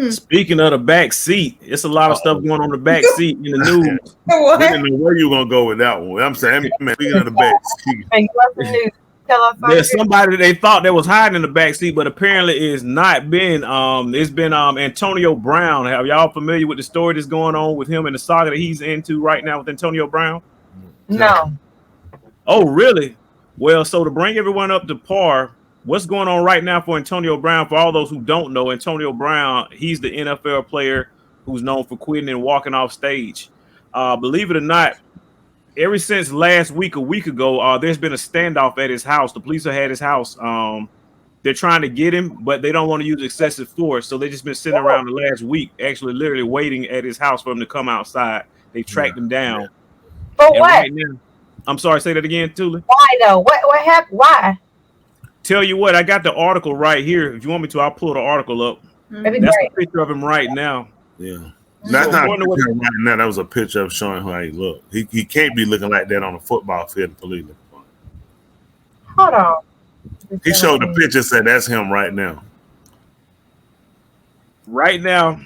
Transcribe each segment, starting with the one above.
Speaking of the back seat, it's a lot of stuff going on the back seat in the news. We didn't know where you were gonna go with that one. I'm saying, man, speaking of the back seat, there's somebody that they thought that was hiding in the back seat, but apparently it's not been. It's been Antonio Brown. Have y'all familiar with the story that's going on with him and the saga that he's into right now with Antonio Brown? No. Oh, really? Well, so to bring everyone up to par, what's going on right now for Antonio Brown? For all those who don't know, Antonio Brown, he's the NFL player who's known for quitting and walking off stage. Believe it or not, ever since last week, a week ago, there's been a standoff at his house. The police have had his house. They're trying to get him, but they don't want to use excessive force. So they've just been sitting around the last week, actually literally waiting at his house for him to come outside. They tracked him down. For what? Right now, I'm sorry, say that again, Tula. Why though? What happened? Why? Tell you what, I got the article right here. If you want me to, I'll pull the article up. That'd be That's great. a picture of him right now. yeah. That's not a picture right now. That was a picture of showing how he looked. He can't be looking like that on a football field. Hold on. He showed the picture, said that's him right now. Right now,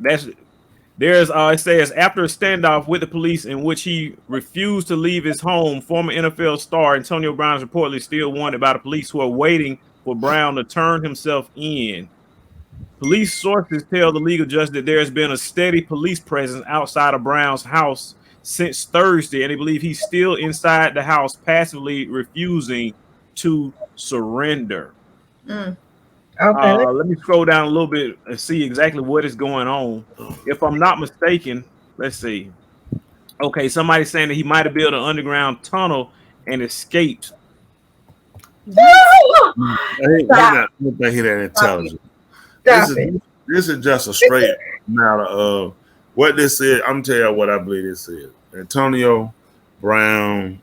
it says after a standoff with the police in which he refused to leave his home, former NFL star Antonio Brown is reportedly still wanted by the police who are waiting for Brown to turn himself in. Police sources tell the legal judge that there has been a steady police presence outside of Brown's house since Thursday, and they believe he's still inside the house, passively refusing to surrender. Okay. Let me scroll down a little bit and see exactly what is going on. If I'm not mistaken, let's see. Okay, somebody's saying that he might have built an underground tunnel and escaped. He's not that intelligent. This is just a straight matter of what this is. I'm telling you what I believe this is. Antonio Brown,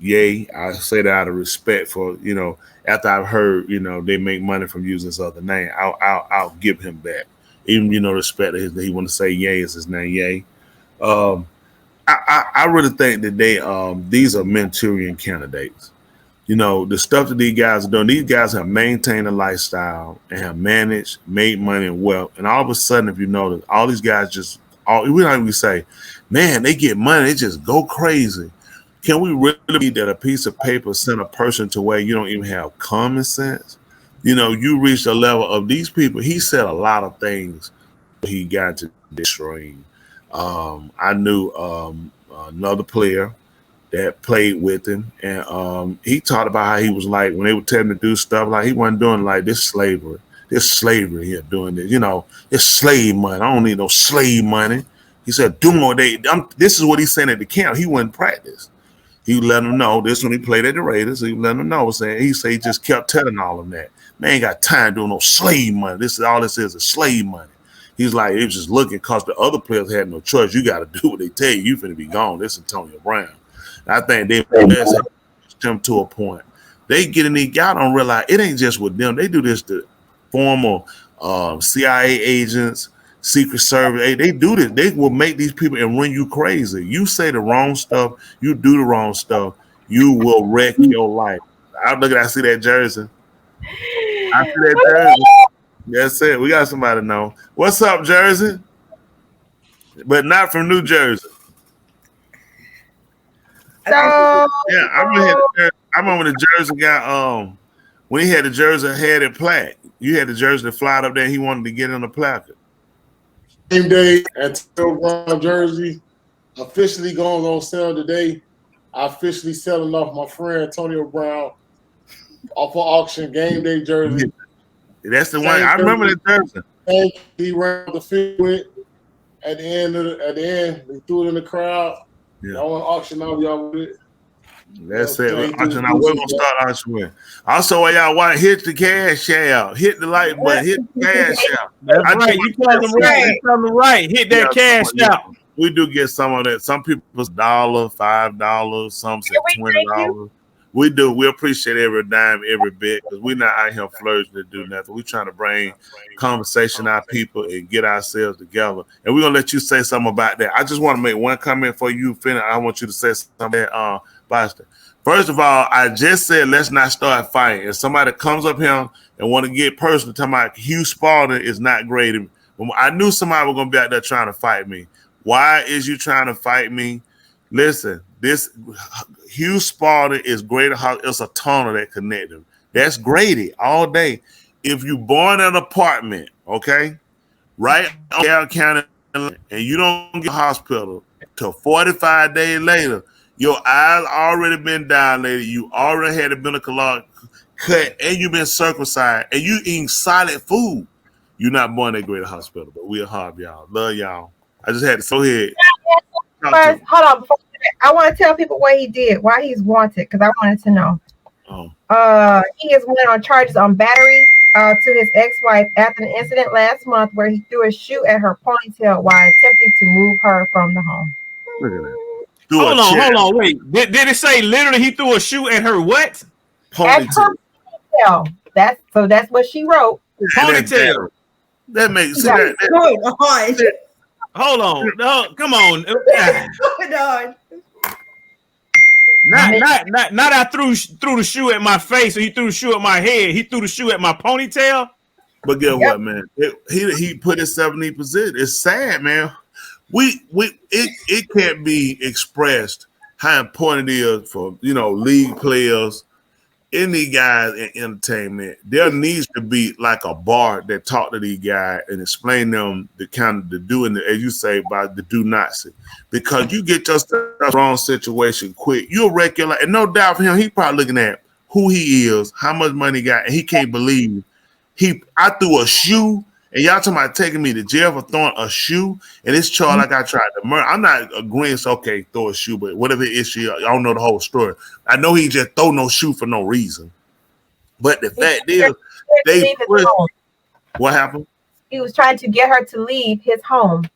yay. I say that out of respect for, after I've heard, they make money from using his other name, I'll give him that. Even, respect that he want to say yay is his name, yay. I really think that these are Manchurian candidates. The stuff that these guys are doing, these guys have maintained a lifestyle and have managed, made money and wealth. And all of a sudden, if you notice, all these guys we don't even say, man, they get money, they just go crazy. Can we really believe that a piece of paper sent a person to where you don't even have common sense? You reach a level of these people. He said a lot of things he got to destroying. I knew another player that played with him, and he talked about how he was like when they would tell him to do stuff, like he wasn't doing like this slavery here doing this, it's slave money. I don't need no slave money. He said, do more. This is what he's saying at the camp. He wouldn't practice. He would let them know this when he played at the Raiders. He would let them know. He said he just kept telling all of them that. Man, ain't got time doing no slave money. This is slave money. He's like, it was just looking because the other players had no choice. You got to do what they tell you. You finna be gone. This is Antonio Brown. I think they pushed him to a point. They get in these guys don't realize it ain't just with them. They do this to former CIA agents, Secret Service. They do this. They will make these people and run you crazy. You say the wrong stuff, you do the wrong stuff, you will wreck your life. I see that jersey. I see that jersey. That's it. We got somebody to know. What's up, Jersey? But not from New Jersey. I remember the Jersey guy. When he had the jersey, had it plaque. You had the jersey that fly up there. He wanted to get on the placard. Same day, Antonio Brown jersey officially going on sale today. I officially selling off my friend Antonio Brown off of auction game day jersey. That's the one. I remember the jersey. He ran the field with. At the end, they threw it in the crowd. Yeah. I want to auction out y'all with it. That's it. We're gonna start auctioning. Also, while y'all want to hit the cash out, hit the like button, hit the cash out. That's right. You tell them right. You tell them right. Hit that cash out. We do get some of that. Some people's $1, $5, some say $20. We do. We appreciate every dime, every bit, because we're not out here flourishing to do nothing. We're trying to bring conversation to our people and get ourselves together. And we're gonna let you say something about that. I just want to make one comment for you finish. I want you to say something, Boston. First of all, I just said let's not start fighting. If somebody comes up here and want to get personal, talking about Hugh Spalding is not great. I knew somebody was gonna be out there trying to fight me. Why is you trying to fight me? Listen, this Hugh Spalding is great. It's a tunnel that connects them. That's Grady all day. If you born in an apartment, okay, right on Carroll County, and you don't get to the hospital till 45 days later, your eyes already been dilated, you already had a umbilical cut, and you've been circumcised, and you eating solid food. You're not born at Greater Hospital, but we'll have y'all. Love y'all. I just had to go ahead. First, hold on. I want to tell people what he did, why he's wanted, because I wanted to know. Oh. He is wanted on charges on battery to his ex-wife after an incident last month where he threw a shoe at her ponytail while attempting to move her from the home. Look at that. Hold on, wait. Did it say literally he threw a shoe at her what? At her ponytail. That's what she wrote. Ponytail. That makes Yeah. sense. Hold on. No, come on. Hold on. Not I threw the shoe at my face, or he threw the shoe at my head. He threw the shoe at my ponytail. But guess what, man? He put himself in the position. It's sad, man. It can't be expressed how important it is for league players, any guys in entertainment. There needs to be like a bar that talk to these guys and explain them the kind of the doing, as you say, about the do not see. Because you get yourself in the wrong situation quick, you'll wreck your life. And no doubt for him, he probably looking at who he is, how much money he got, and he can't believe I threw a shoe. And y'all talking about taking me to jail for throwing a shoe, and it's charged like I tried to murder. I'm not agreeing, it's okay, throw a shoe, but whatever it is, I don't know the whole story. I know he just throw no shoe for no reason. But the fact is, what happened? He was trying to get her to leave his home.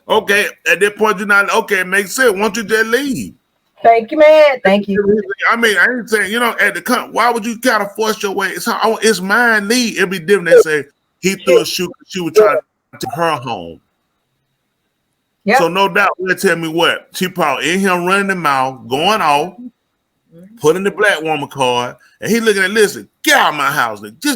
Okay, at that point, you're not okay. It makes sense. Why don't you just leave? Thank you, man. Thank you. I mean, I ain't saying at the why would you kind of force your way? It's mine. Leave. It'd be different than say. He threw a shoe because she was trying to take her home. Yep. So no doubt, they'll tell me what. She probably in him running the mouth, going off, putting the black woman card, and he looking at, listen, get out of my house. And she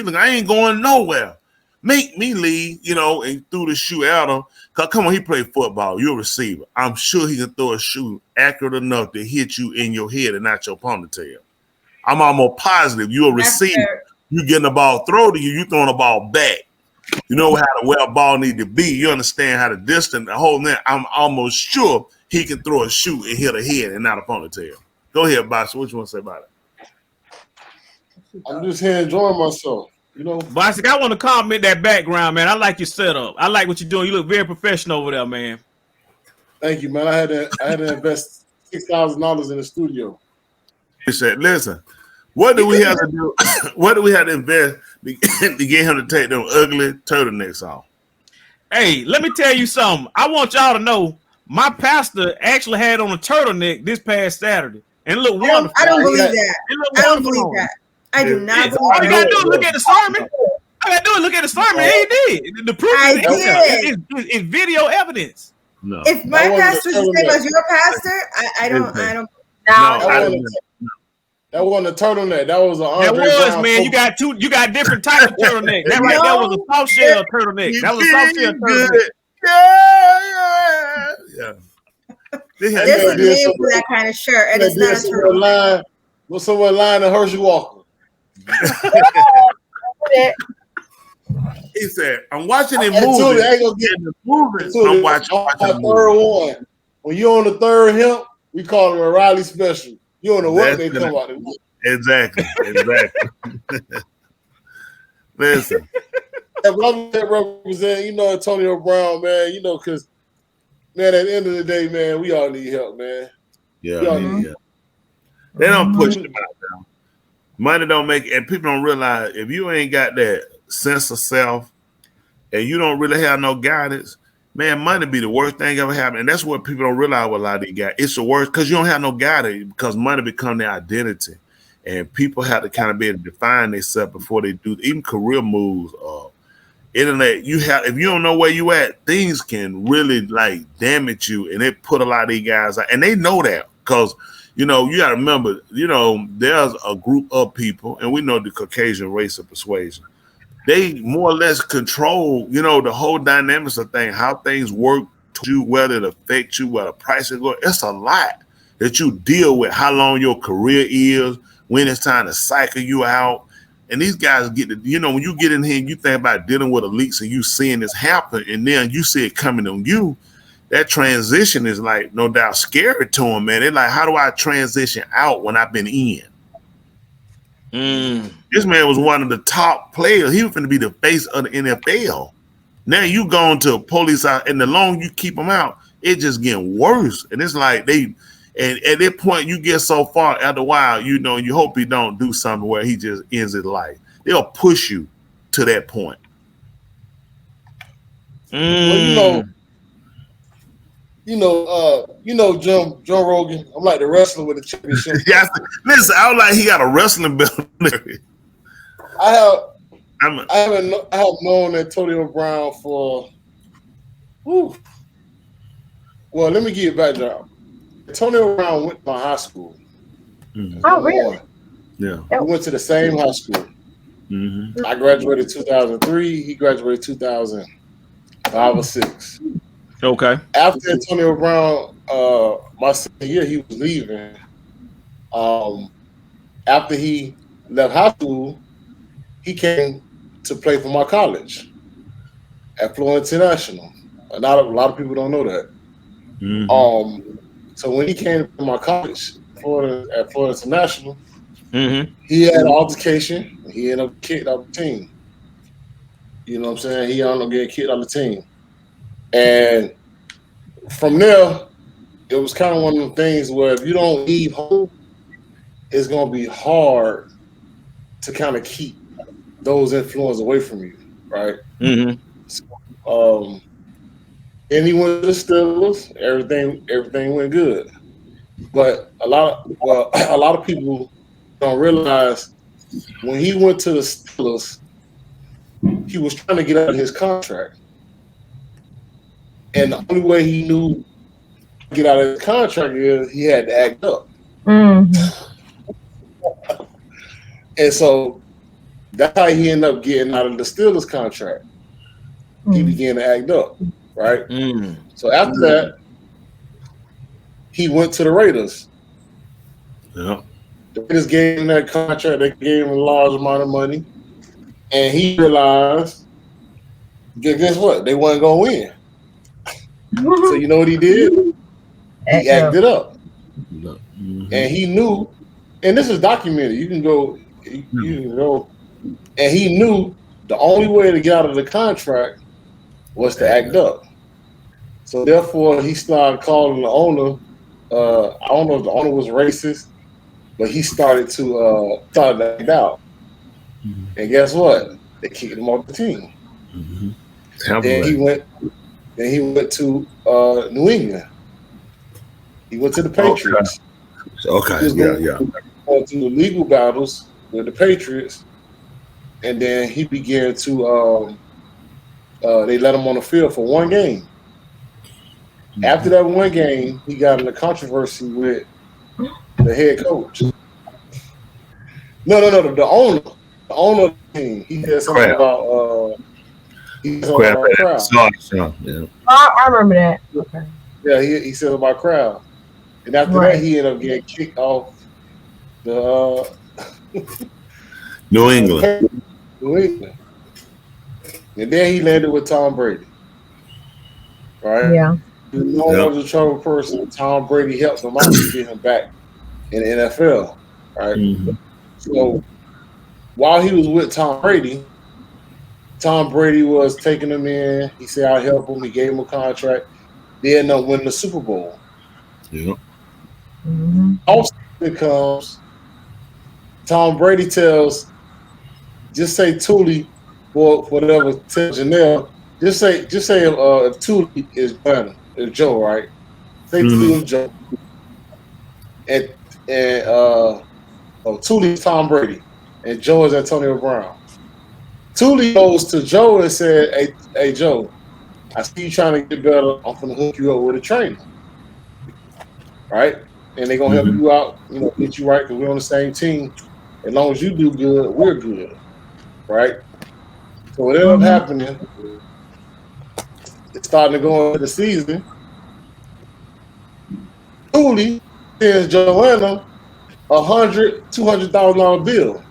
looking, I ain't going nowhere. Make me leave, and threw the shoe at her. Because come on, he played football. You're a receiver. I'm sure he can throw a shoe accurate enough to hit you in your head and not your ponytail. I'm almost positive you're a receiver. You getting the ball thrown to you, you throwing the ball back. You know how where a ball need to be. You understand how to distance the whole thing. I'm almost sure he can throw a shoe and hit a head and not a ponytail. Go ahead, Boss. What you want to say about it? I'm just here enjoying myself. Boss, I want to comment that background, man. I like your setup. I like what you're doing. You look very professional over there, man. Thank you, man. I had to invest $6,000 in the studio. He said, listen. What do we have to do? What do we have to invest to get him to take them ugly turtlenecks off? Hey, let me tell you something. I want y'all to know my pastor actually had on a turtleneck this past Saturday. And it looked wonderful. I don't believe that. I don't believe that. I do not believe all you gotta do is look at the sermon. All you gotta do is look at the sermon. He did. The proof is video evidence. No. If my pastor is the same as your pastor, I don't. That wasn't a turtleneck. That was an Andre Brown. Man. You got different types of turtleneck. That was a soft shell turtleneck. That was a soft shell turtleneck. Yeah. There's a name for that kind of shirt, and it's not a turtleneck. With someone lying to Hershey Walker. He said, I'm watching a movie. I'm watching the third one. When you're on the third hemp, we call it a Riley special. You don't know what they come out of. Exactly. Listen. I'm represent, Antonio Brown, man, because, man, at the end of the day, man, we all need help, man. Yeah. They don't push them out now. Money don't make it, and people don't realize if you ain't got that sense of self and you don't really have no guidance, man, money be the worst thing ever happened. And that's what people don't realize with a lot of these guys. It's the worst because you don't have no guidance because money become their identity. And people have to kind of be able to define themselves before they do even career moves. Internet, if you don't know where you at, things can really like damage you. And it put a lot of these guys out. And they know that because You know, you got to remember, you know, there's a group of people, and we know the Caucasian race of persuasion. They more or less control, you know, the whole dynamics of things, how things work to you, whether it affects you, whether prices go. It's a lot that you deal with, how long your career is, when it's time to cycle you out. And these guys get to, you know, when you get in here and you think about dealing with elites and you seeing this happen, and then you see it coming on you, that transition is like, no doubt, scary to them, man. They're like, how do I transition out when I've been in? This man was one of the top players. He was going to be the face of the NFL. Now you going to a police out, and the longer you keep them out, it just getting worse. And it's like and at that point, you get so far, after a while, you know, you hope he don't do something where he just ends his life. They'll push you to that point. Well, Joe Rogan. I'm like the wrestler with the championship. Yes, listen, I was like, he got a wrestling belt. I have known Antonio Brown for. Well, let me give you a background. Antonio Brown went to my high school. Mm-hmm. Oh, really? Yeah. We went to the same high school. Mm-hmm. I graduated 2003. He graduated 2005 or 6. Okay. After Antonio Brown, my senior year, he was leaving. After he left high school, he came to play for my college at Florida International. A lot of people don't know that. Mm-hmm. So when he came to my college, at Florida International, Mm-hmm. he had an altercation. He ended up kicked out the team. You know what I'm saying? He ended up getting kicked out the team. And from there, it was kind of one of the things where if you don't leave home, it's going to be hard to kind of keep those influences away from you, right? Mm-hmm. So, and he went to the Steelers. Everything went good, but a lot of people don't realize when he went to the Steelers, he was trying to get out of his contract, and the only way he knew to get out of his contract is he had to act up. Mm-hmm. And so that's how he ended up getting out of the Steelers contract. He began to act up, right? So after that, he went to the Raiders. Yeah. The Raiders gave him that contract. They gave him a large amount of money. And he realized, guess what? They weren't going to win. So you know what he did? He acted up. Mm-hmm. And he knew, and this is documented. You can go, and he knew the only way to get out of the contract was to act up. So therefore, he started calling the owner. I don't know if the owner was racist, but he started to act out. Mm-hmm. And guess what? They kicked him off the team. Mm-hmm. Then he went to New England. He went to the Patriots. Okay. Yeah. Went to the legal battles with the Patriots, and then he began to. They let him on the field for one game. Mm-hmm. After that one game, he got in a controversy with the head coach. No. The owner of the team. He said something about. Crowd. Yeah. I remember that. Okay. Yeah, he said about crowd, and after that, he ended up getting kicked off the New England. And then he landed with Tom Brady. Right? Yeah. He was a troubled person. Tom Brady helped him out to get him back in the NFL. Right? Mm-hmm. So while he was with Tom Brady was taking him in. He said, I'll help him. He gave him a contract. They ended up winning the Super Bowl. Yeah. Mm-hmm. Also, it comes, Tom Brady tells, just say Thule or whatever, tell Janelle, just say if Thule is Banner, is Joe, right? Say Thule is Joe. And Thule is Tom Brady, and Joe is Antonio Brown. Thule goes to Joe and said, hey Joe, I see you trying to get better. I'm going to hook you up with a trainer. Right? and they're gonna help you out, get you right because we're on the same team. As long as you do good, we're good, right? So what ended up happening, it's starting to go into the season. Cooley sends Joanna $200,000 bill.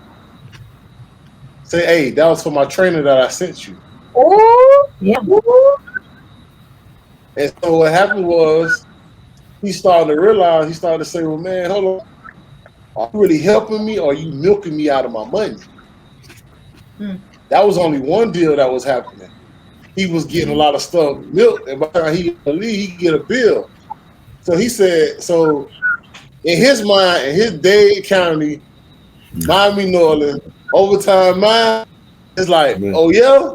Say, hey, that was for my trainer that I sent you. Oh, yeah. And so what happened was he started to realize, he started to say, well, man, hold on. Are you really helping me or are you milking me out of my money? That was only one deal that was happening. He was getting a lot of stuff milked, and by the time he leave, he get a bill. So he said, so in his mind, in his Dade County, Miami, New Orleans, overtime mind, it's like, oh yeah,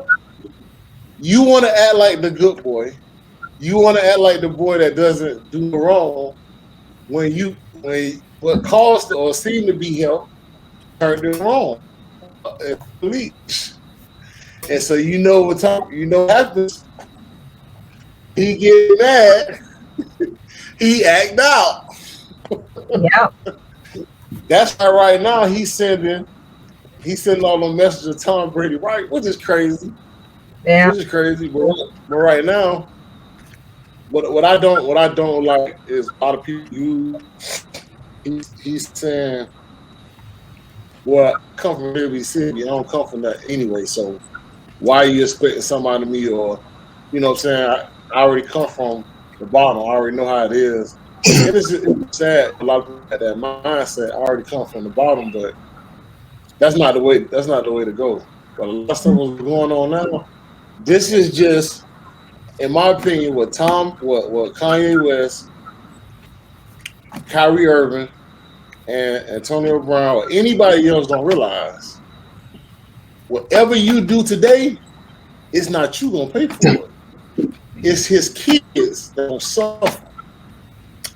you want to act like the good boy. You want to act like the boy that doesn't do wrong when what caused or seemed to be help turned it wrong. And so what happens. He get mad. He act out. Yeah. That's why right now he's sending all the messages to Tom Brady, right? Which is crazy. Yeah. Which is crazy. But right now, what I don't like is a lot of people he's saying, well, I come from every city. I don't come from that anyway. So why are you expecting somebody to me? Or, you know what I'm saying? I already come from the bottom. I already know how it is. And it's sad. A lot of people have that mindset. I already come from the bottom, but that's not the way. That's not the way to go. But a lot of stuff was going on now. This is just, in my opinion, what Kanye West, Kyrie Irving, and Antonio Brown or anybody else don't realize. Whatever you do today, it's not you gonna pay for it. It's his kids that will suffer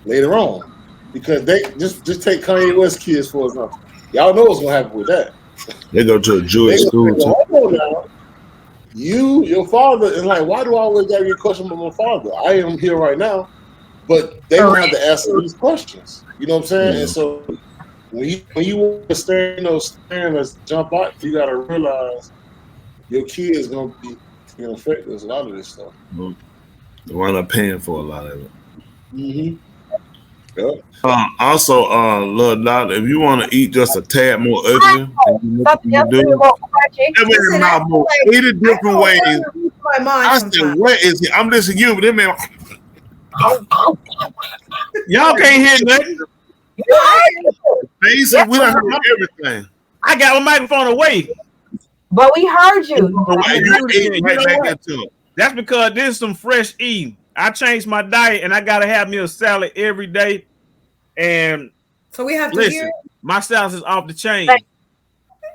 later on, because they just take Kanye West kids for example. Y'all know what's gonna happen with that. They go to a Jewish school too. Your father is like, why do I always gotta get questioned about my father? I am here right now, but they don't have to answer these questions. You know what I'm saying? Yeah. And so when you want to stand, let's jump out. You gotta realize your kid is gonna be affected with a lot of this stuff. They wind up paying for a lot of it. Mm-hmm. Yep. Also, Lil Dot, if you want to eat just a tad more ugly, eat it different ways. I said, what is it? I'm listening to you, but then man, y'all can't hear nothing. We don't hear everything. I got my microphone away, but we heard you. That's because this is some fresh eating. I changed my diet and I gotta have me a salad every day. And so we have to hear my salad is off the chain.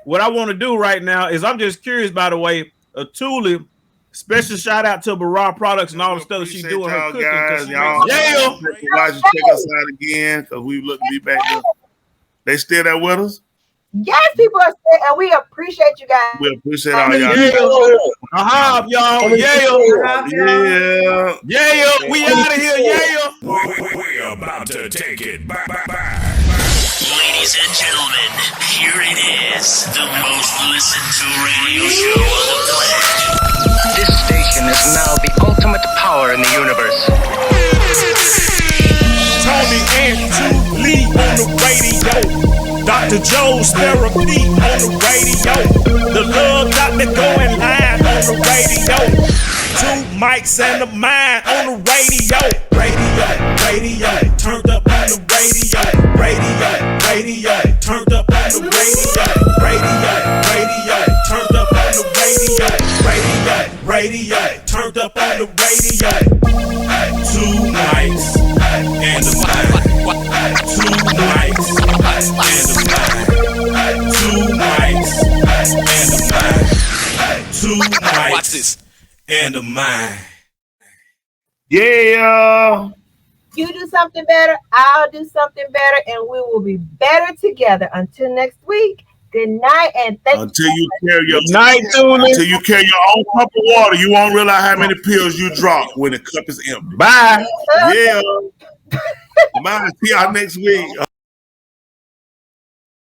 What I want to do right now is, I'm just curious, by the way, Thule, special shout out to Barra Products and all the stuff that she's doing her cooking. Guys, y'all check us out again, because we look to be back there. They still there with us? Yes, people are saying, and we appreciate you guys. We appreciate all y'all. Y'all. Yeah. We out of here. Yeah. We're about to take it back. Ladies and gentlemen, here it is, the most listened to radio show on the planet. This station is now the ultimate power in the universe. Tony and Lee on the radio. Dr. Joe's therapy on the radio. The love doctor going live on the radio. 2 mics and a mind on the radio. Radio, turned up on the radio. Radio, turned up on the radio. Radio, turned up on the radio. Radio, turned up on the radio. 2 mics and a mind. 2 mics and a mind. 2 mics and a mind. 2 mics and a mind. Yeah. You do something better, I'll do something better, and we will be better together. Until next week, good night, and thank you. Until you carry your own cup of water, you won't realize how many pills you drop when the cup is empty. Bye. Yeah. Bye. See y'all next week.